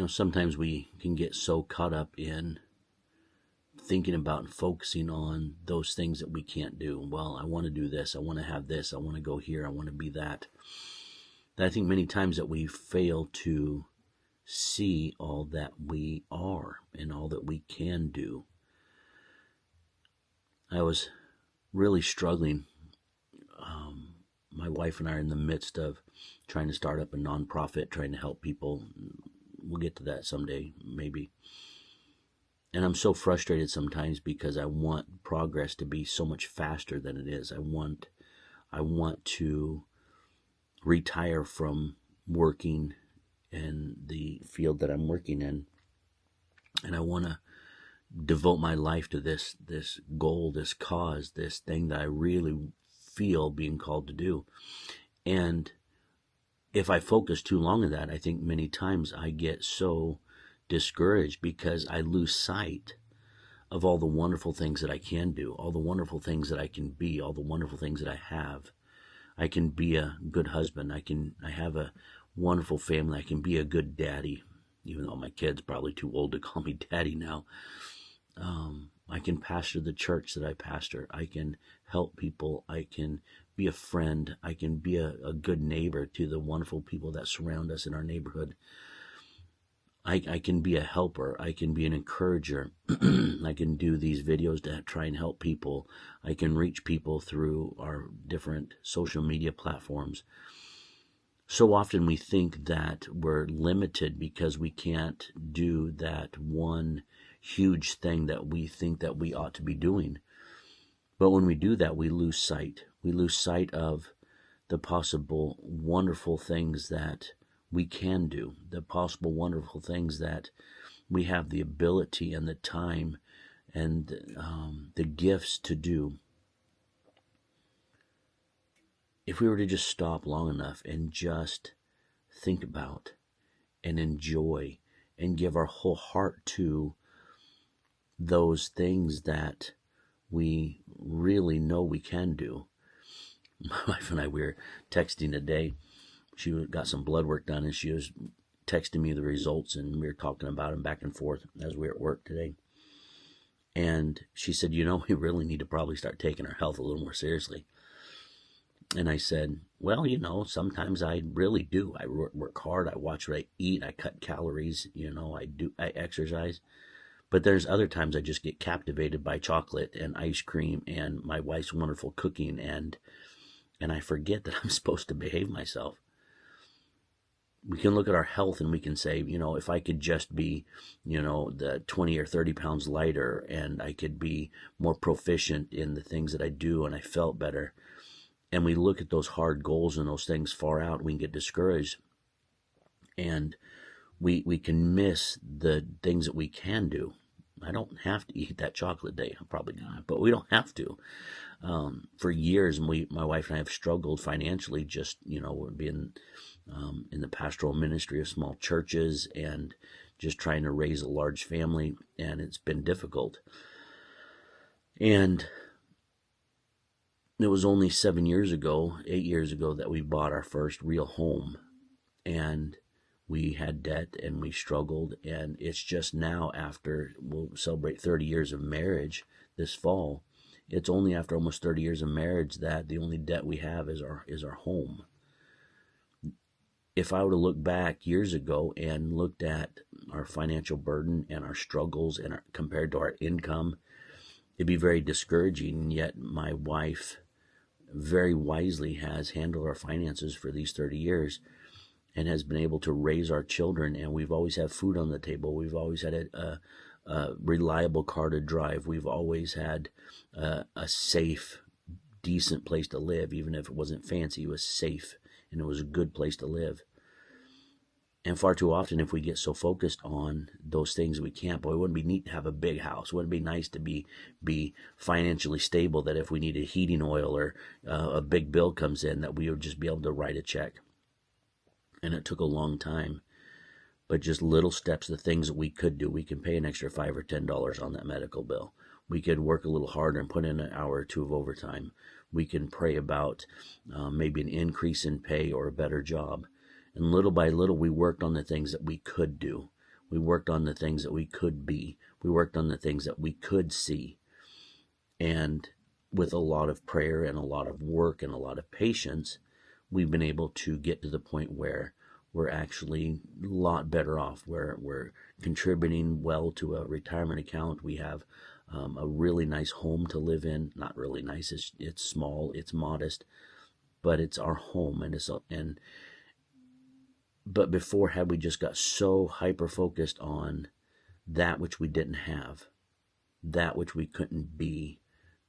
Sometimes we can get so caught up in thinking about and focusing on those things that we can't do. Well, I want to do this. I want to have this. I want to go here. I want to be that. That I think many times that we fail to see all that we are and all that we can do. I was really struggling. My wife and I are in the midst of trying to start up a nonprofit, trying to help people. We'll get to that someday, maybe. And I'm so frustrated sometimes because I want progress to be so much faster than it is. I want to retire from working in the field that I'm working in, and I want to devote my life to this goal, this cause, this thing that I really feel being called to do. And if I focus too long on that, I think many times I get so discouraged because I lose sight of all the wonderful things that I can do, all the wonderful things that I can be, all the wonderful things that I have. I can be a good husband. I have a wonderful family. I can be a good daddy, even though my kid's probably too old to call me daddy now. I can pastor the church that I pastor. I can help people. I can be a friend. I can be a good neighbor to the wonderful people that surround us in our neighborhood. I can be a helper. I can be an encourager. I can do these videos to try and help people. I can reach people through our different social media platforms. So often we think that we're limited because we can't do that one huge thing that we think that we ought to be doing. But when we do that, we lose sight. We lose sight of the possible wonderful things that we can do, the possible wonderful things that we have the ability and the time and the gifts to do. If we were to just stop long enough and just think about and enjoy and give our whole heart to those things that we really know we can do. My wife and I, we were texting today. She got some blood work done, and she was texting me the results, and we were talking about them back and forth as we were at work today. And she said, we really need to probably start taking our health a little more seriously. And I said, well, sometimes I really do. I work hard. I watch what I eat. I cut calories. I exercise. But there's other times I just get captivated by chocolate and ice cream and my wife's wonderful cooking, and I forget that I'm supposed to behave myself. We can look at our health and we can say, if I could just be, the 20 or 30 pounds lighter, and I could be more proficient in the things that I do, and I felt better. And we look at those hard goals and those things far out, we can get discouraged. And we can miss the things that we can do. I don't have to eat that chocolate day. I'm probably not, but we don't have to. For years, my wife and I have struggled financially, just, being in the pastoral ministry of small churches and just trying to raise a large family, and it's been difficult. And it was only 8 years ago, that we bought our first real home, and we had debt and we struggled, and it's just now, after we'll celebrate 30 years of marriage this fall. It's only after almost 30 years of marriage that the only debt we have is our home. If I were to look back years ago and looked at our financial burden and our struggles and compared to our income, it'd be very discouraging. And yet my wife very wisely has handled our finances for these 30 years and has been able to raise our children, and we've always had food on the table. We've always had a reliable car to drive. We've always had a safe, decent place to live. Even if it wasn't fancy, it was safe, and it was a good place to live. And far too often, if we get so focused on those things we can't, boy, it wouldn't be neat to have a big house. Wouldn't it be nice to be financially stable, that if we needed heating oil or a big bill comes in, that we would just be able to write a check. And it took a long time. But just little steps, the things that we could do. We can pay an extra $5 or $10 on that medical bill. We could work a little harder and put in an hour or two of overtime. We can pray about maybe an increase in pay or a better job. And little by little, we worked on the things that we could do. We worked on the things that we could be. We worked on the things that we could see. And with a lot of prayer and a lot of work and a lot of patience, we've been able to get to the point where we're actually a lot better off, where we're contributing well to a retirement account. We have a really nice home to live in. Not really nice, it's small, it's modest, but it's our home. But before, had we just got so hyper focused on that which we didn't have, that which we couldn't be,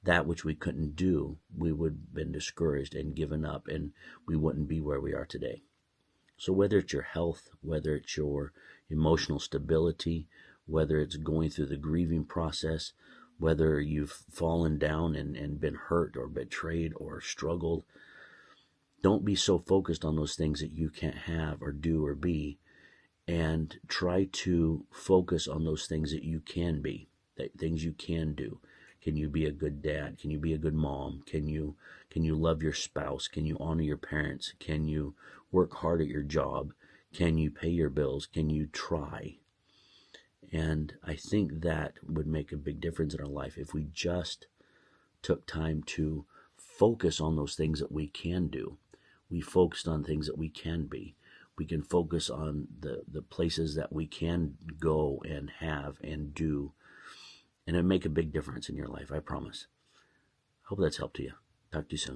that which we couldn't do, we would have been discouraged and given up, and we wouldn't be where we are today. So whether it's your health, whether it's your emotional stability, whether it's going through the grieving process, whether you've fallen down and been hurt or betrayed or struggled, don't be so focused on those things that you can't have or do or be, and try to focus on those things that you can be, things you can do. Can you be a good dad? Can you be a good mom? Can you love your spouse? Can you honor your parents? Can you work hard at your job? Can you pay your bills? Can you try? And I think that would make a big difference in our life if we just took time to focus on those things that we can do. We focused on things that we can be. We can focus on the places that we can go and have and do, and it'll make a big difference in your life, I promise. Hope that's helped to you. Talk to you soon.